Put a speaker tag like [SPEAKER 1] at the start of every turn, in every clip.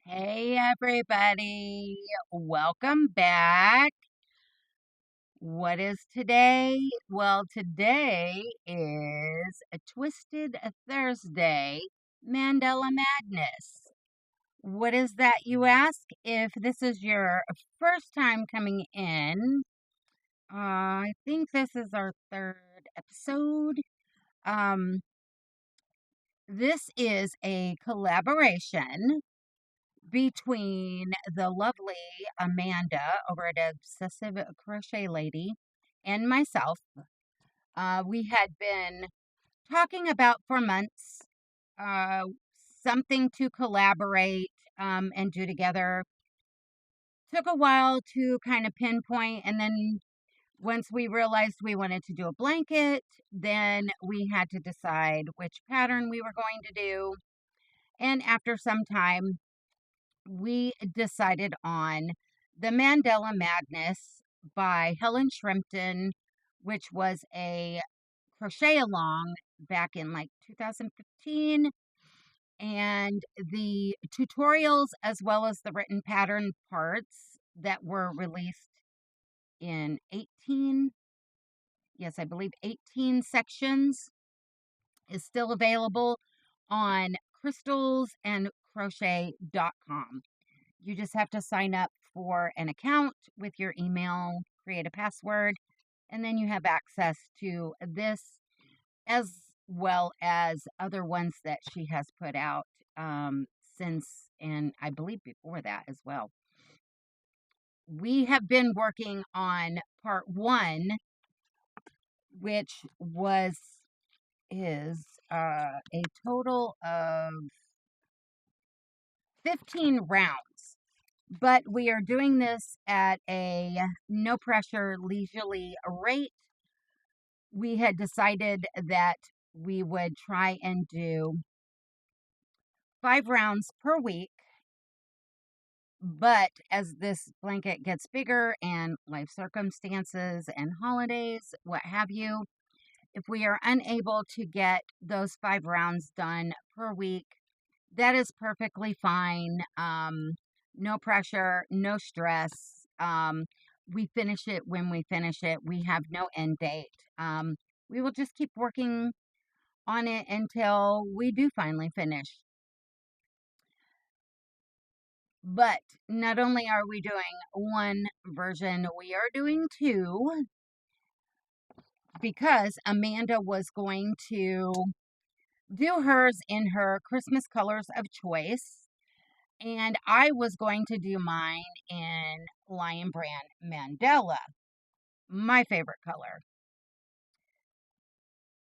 [SPEAKER 1] Hey, everybody. Welcome back. What is today? Well, today is a Twisted Thursday Mandala Madness. What is that, you ask? If this is your first time coming in, I think this is our third episode. Um, this is a collaboration between the lovely Amanda over at Obsessive Crochet Lady and myself. We had been talking about for months uh, something to collaborate and do together. Took a while to kind of pinpoint, and then once we realized we wanted to do a blanket, then we had to decide which pattern we were going to do. And after some time, we decided on The Mandala Madness by Helen Shrimpton, which was a crochet along back in like 2015. And the tutorials, as well as the written pattern parts that were released in 18, yes, I believe 18 sections, is still available on crystals.and-crochet.com. You just have to sign up for an account with your email, create a password, and then you have access to this as well as other ones that she has put out since, and I believe before that as well. We have been working on part one, which is a total of 15 rounds. But we are doing this at a no pressure, leisurely rate. We had decided that we would try and do 5 rounds per week. But as this blanket gets bigger and life circumstances and holidays, what have you, if we are unable to get those 5 rounds done per week, that is perfectly fine. No pressure, no stress. We finish it when we finish it. We have no end date. We will just keep working on it until we do finally finish. But not only are we doing one version, we are doing two because Amanda was going to do hers in her Christmas colors of choice. And I was going to do mine in Lion Brand Mandala, my favorite color.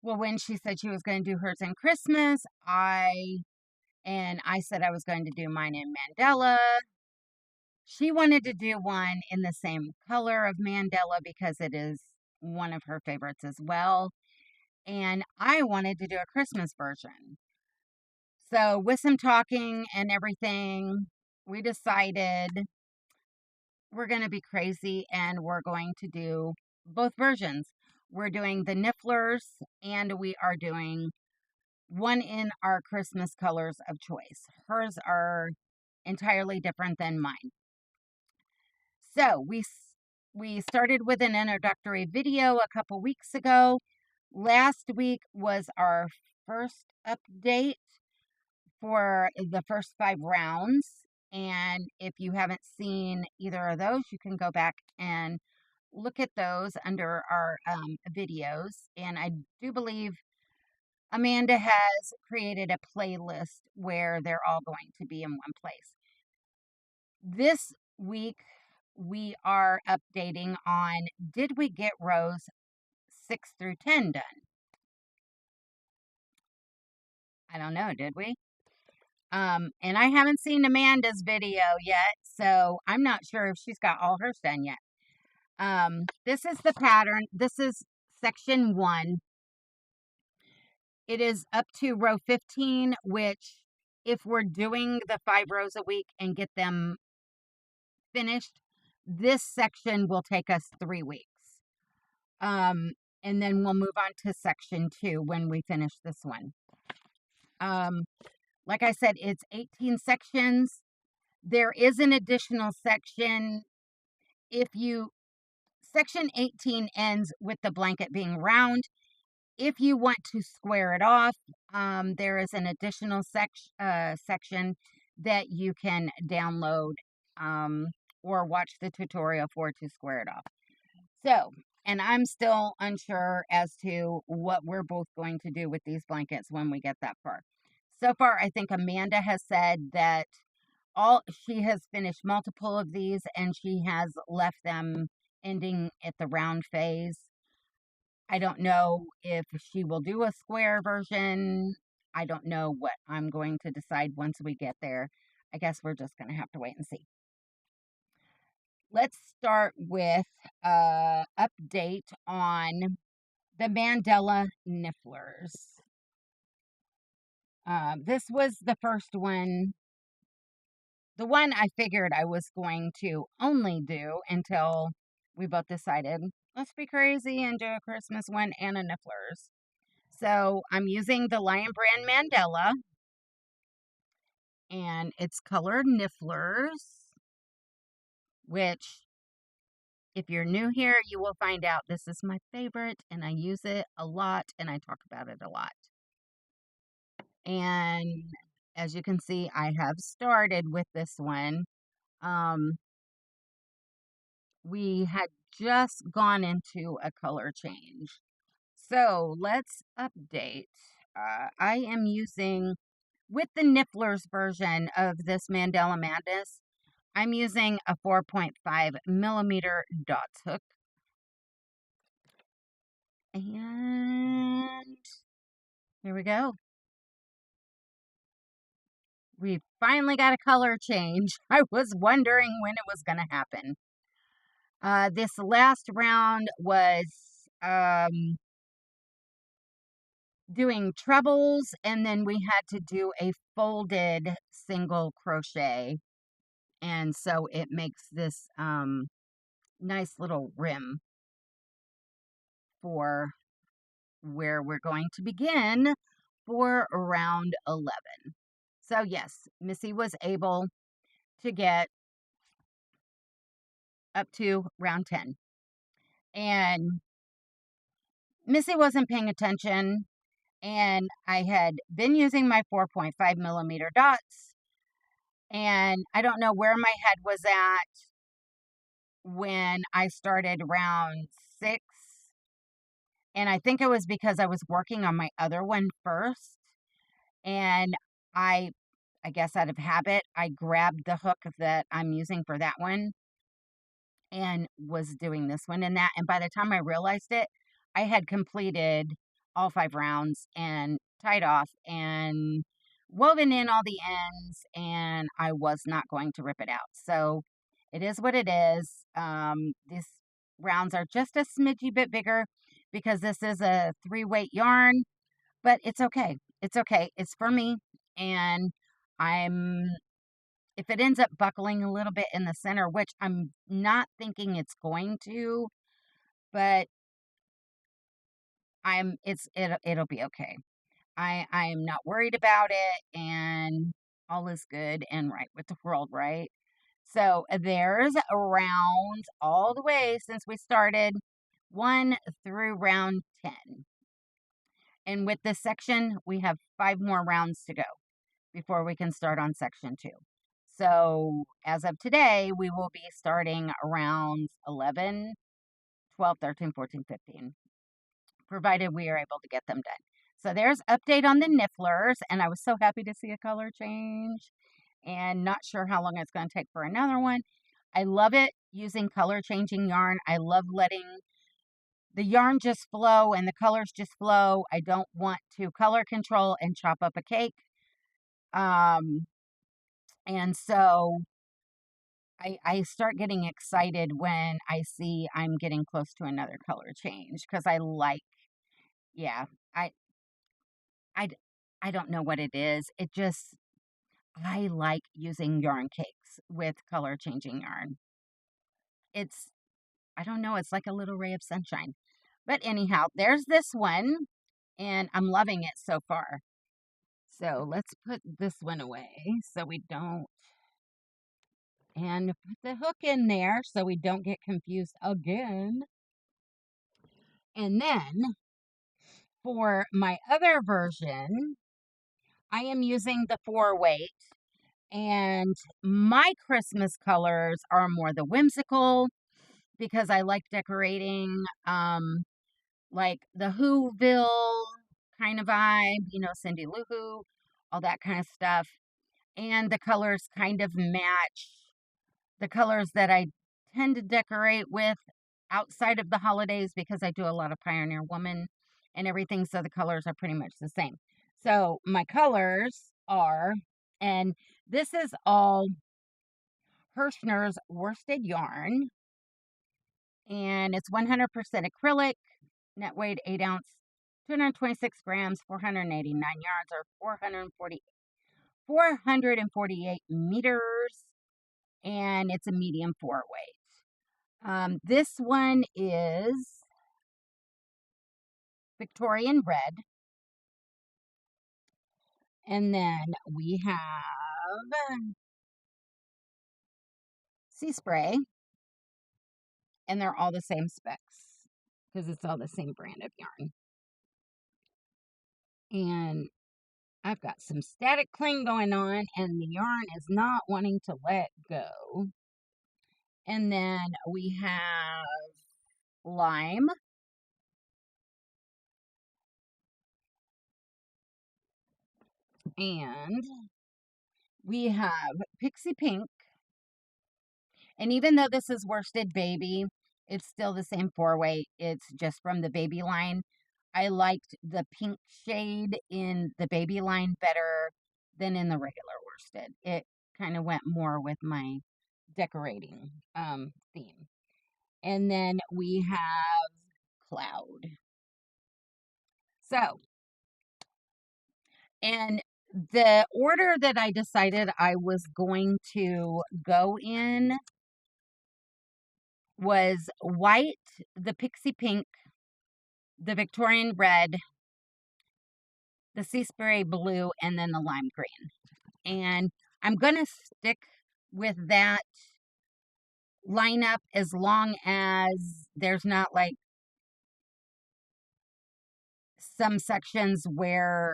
[SPEAKER 1] Well, when she said she was going to do hers in Christmas, I said I was going to do mine in Mandala. She wanted to do one in the same color of Mandala because it is one of her favorites as well. And I wanted to do a Christmas version. So, with some talking and everything, we decided we're going to be crazy and we're going to do both versions. We're doing the Nifflers and we are doing one in our Christmas colors of choice. Hers are entirely different than mine. So we started with an introductory video a couple weeks ago. Last week was our first update for the first 5 rounds. And if you haven't seen either of those, you can go back and look at those under our videos. And I do believe Amanda has created a playlist where they're all going to be in one place. This week, we are updating on, did we get rows 6 through 10 done? I don't know, did we? And I haven't seen Amanda's video yet, so I'm not sure if she's got all hers done yet. This is the pattern. This is section 1. It is up to row 15, which if we're doing the 5 rows a week and get them finished, this section will take us 3 weeks. And then we'll move on to section 2 when we finish this one. Like I said, it's 18 sections. There is an additional section. Section 18 ends with the blanket being round. If you want to square it off, there is an additional section that you can download or watch the tutorial for to square it off. So, and I'm still unsure as to what we're both going to do with these blankets when we get that far. So far, I think Amanda has said that she has finished multiple of these and she has left them ending at the round phase. I don't know if she will do a square version. I don't know what I'm going to decide once we get there. I guess we're just going to have to wait and see. Let's start with an update on the Mandala Nifflers. This was the first one, the one I figured I was going to only do until we both decided, let's be crazy and do a Christmas one and a Nifflers. So I'm using the Lion Brand Mandala, and it's colored Nifflers, which, if you're new here, you will find out this is my favorite, and I use it a lot, and I talk about it a lot. And as you can see, I have started with this one. We had just gone into a color change. So let's update. I am using, with the Nifflers version of this Mandala Madness, I'm using a 4.5 millimeter dots hook. And here we go. We finally got a color change. I was wondering when it was going to happen. This last round was doing trebles, and then we had to do a folded single crochet. And so it makes this nice little rim for where we're going to begin for round 11. So yes, Missy was able to get up to round 10. And Missy wasn't paying attention, and I had been using my 4.5 millimeter dots, and I don't know where my head was at when I started round 6. And I think it was because I was working on my other one first, and I guess out of habit, I grabbed the hook that I'm using for that one and was doing this one and that. And by the time I realized it, I had completed all 5 rounds and tied off and woven in all the ends, and I was not going to rip it out. So it is what it is. These rounds are just a smidgy bit bigger because this is a 3-weight yarn, but it's okay. It's okay. It's for me. And if it ends up buckling a little bit in the center, which I'm not thinking it's going to, but it'll be okay. I'm not worried about it, and all is good and right with the world, right? So there's rounds all the way since we started 1 through round 10. And with this section, we have 5 more rounds to go before we can start on section 2. So as of today, we will be starting rounds 11, 12, 13, 14, 15, provided we are able to get them done. So there's update on the Nifflers, and I was so happy to see a color change, and not sure how long it's going to take for another one. I love it using color changing yarn. I love letting the yarn just flow and the colors just flow. I don't want to color control and chop up a cake. And so I start getting excited when I see I'm getting close to another color change, because yeah, I, I, I don't know what it is. I like using yarn cakes with color changing yarn. I don't know, it's like a little ray of sunshine. But anyhow, there's this one, and I'm loving it so far. So let's put this one away so we don't and put the hook in there so we don't get confused again. And then for my other version, I am using the 4-weight, and my Christmas colors are more the whimsical because I like decorating, like the Whoville kind of vibe, Cindy Lou Who, all that kind of stuff. And the colors kind of match the colors that I tend to decorate with outside of the holidays because I do a lot of Pioneer Woman and everything, so the colors are pretty much the same. So my colors are, and this is all Hirschner's worsted yarn, and it's 100% acrylic, net weight 8 ounce, 226 grams, 489 yards, or 448 meters, and it's a medium 4-weight. This one is Victorian red, and then we have sea spray, and they're all the same specs because it's all the same brand of yarn. And I've got some static cling going on, and the yarn is not wanting to let go. And then we have lime, and we have pixie pink. And even though this is worsted baby, it's still the same 4-weight. It's just from the baby line. I liked the pink shade in the baby line better than in the regular worsted. It kind of went more with my decorating theme. And then we have cloud. So, and the order that I decided I was going to go in was white, the pixie pink, the Victorian red, the sea spray blue, and then the lime green. And I'm going to stick with that lineup as long as there's not like some sections where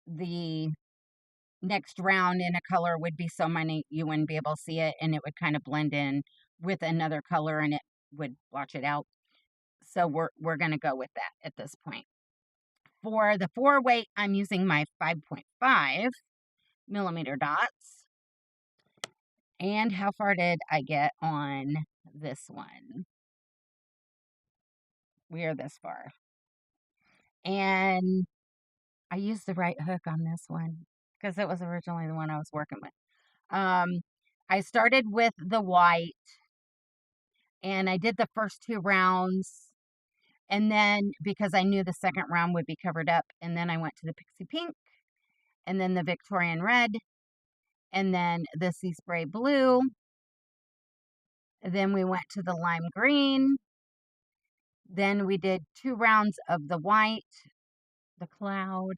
[SPEAKER 1] the next round in a color would be so many you wouldn't be able to see it, and it would kind of blend in with another color and it would blotch it out. So we're going to go with that at this point. For the 4-weight, I'm using my 5.5 millimeter dots. And how far did I get on this one? We are this far. And I used the right hook on this one because it was originally the one I was working with. I started with the white, and I did the first 2 rounds. And then because I knew the second round would be covered up, and then I went to the pixie pink, and then the Victorian red, and then the sea spray blue. Then we went to the lime green. Then we did 2 rounds of the white, the cloud,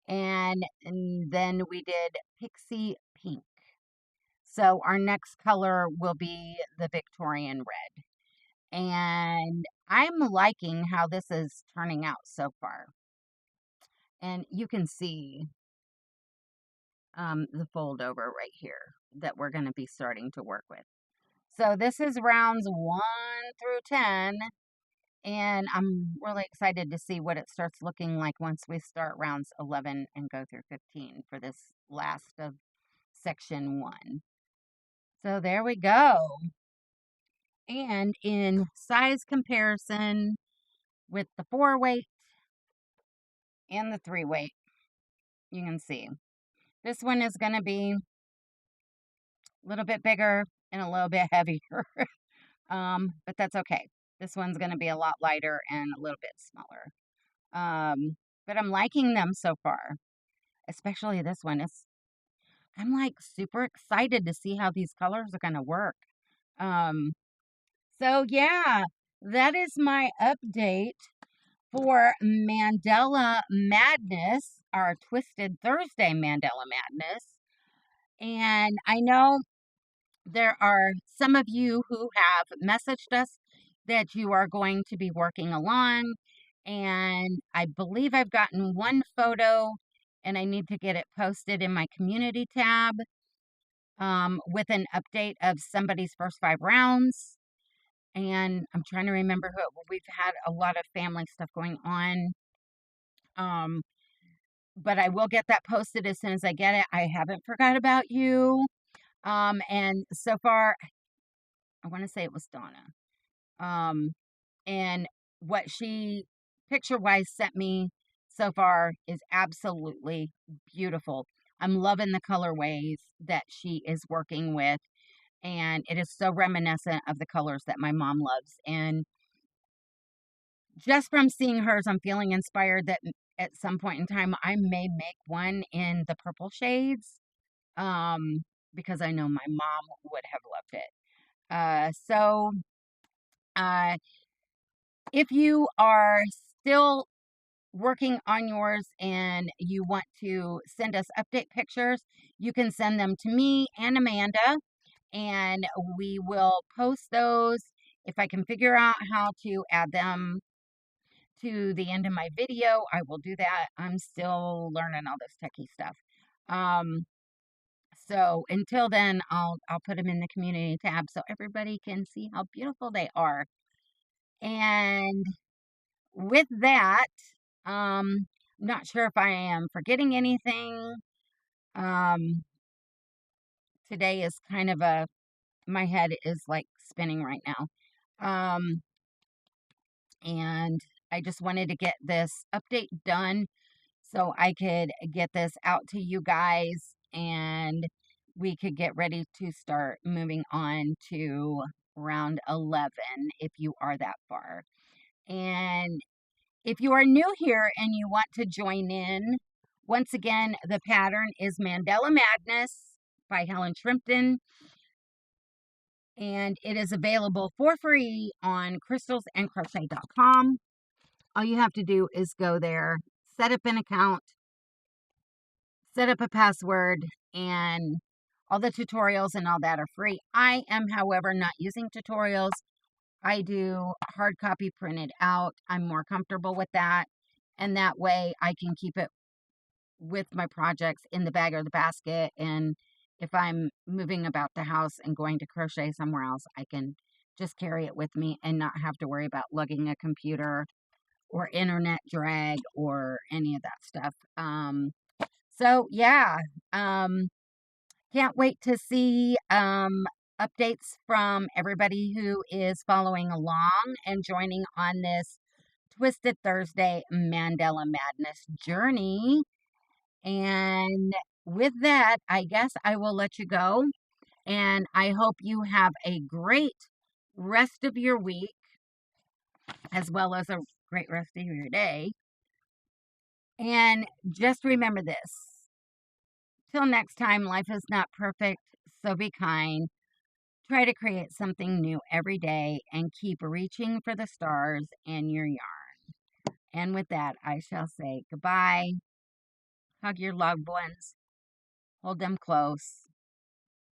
[SPEAKER 1] and then we did pixie pink. So our next color will be the Victorian red. And I'm liking how this is turning out so far. And you can see the fold over right here that we're going to be starting to work with. So this is rounds 1 through 10. And I'm really excited to see what it starts looking like once we start rounds 11 and go through 15 for this last of section 1. So there we go. And in size comparison with the 4-weight and the 3-weight, you can see this one is going to be a little bit bigger and a little bit heavier, but that's okay. This one's going to be a lot lighter and a little bit smaller. But I'm liking them so far, especially this one. I'm like super excited to see how these colors are going to work. So yeah, that is my update for Mandala Madness, our Twisted Thursday Mandala Madness. And I know there are some of you who have messaged us that you are going to be working along, and I believe I've gotten one photo, and I need to get it posted in my community tab with an update of somebody's first 5 rounds. And I'm trying to remember who. We've had a lot of family stuff going on. Um, but I will get that posted as soon as I get it. I haven't forgot about you. And so far, I want to say it was Donna. Um, and what she picture wise sent me so far is absolutely beautiful. I'm loving the colorways that she is working with, and it is so reminiscent of the colors that my mom loves. And just from seeing hers, I'm feeling inspired that at some point in time I may make one in the purple shades, um, because I know my mom would have loved it. So uh, if you are still working on yours and you want to send us update pictures, you can send them to me and Amanda, and we will post those. If I can figure out how to add them to the end of my video, I will do that. I'm still learning all this techie stuff. Um, so until then, I'll put them in the community tab so everybody can see how beautiful they are. And with that, not sure if I am forgetting anything. Um, Today is kind of my head is like spinning right now. Um, and I just wanted to get this update done so I could get this out to you guys and we could get ready to start moving on to round 11 if you are that far. And if you are new here and you want to join in, once again, the pattern is Mandala Madness by Helen Shrimpton, and it is available for free on crystalsandcrochet.com. All you have to do is go there, set up an account, set up a password, and all the tutorials and all that are free. I am, however, not using tutorials. I do hard copy printed out. I'm more comfortable with that. And that way I can keep it with my projects in the bag or the basket. And if I'm moving about the house and going to crochet somewhere else, I can just carry it with me and not have to worry about lugging a computer or internet drag or any of that stuff. So yeah, can't wait to see updates from everybody who is following along and joining on this Twisted Thursday Mandala Madness journey. And with that, I guess I will let you go. And I hope you have a great rest of your week, as well as a great rest of your day. And just remember this. Till next time, life is not perfect, so be kind. Try to create something new every day and keep reaching for the stars in your yarn. And with that, I shall say goodbye. Hug your loved ones. Hold them close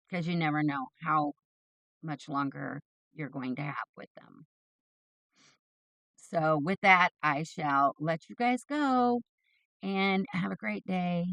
[SPEAKER 1] because you never know how much longer you're going to have with them. So with that, I shall let you guys go and have a great day.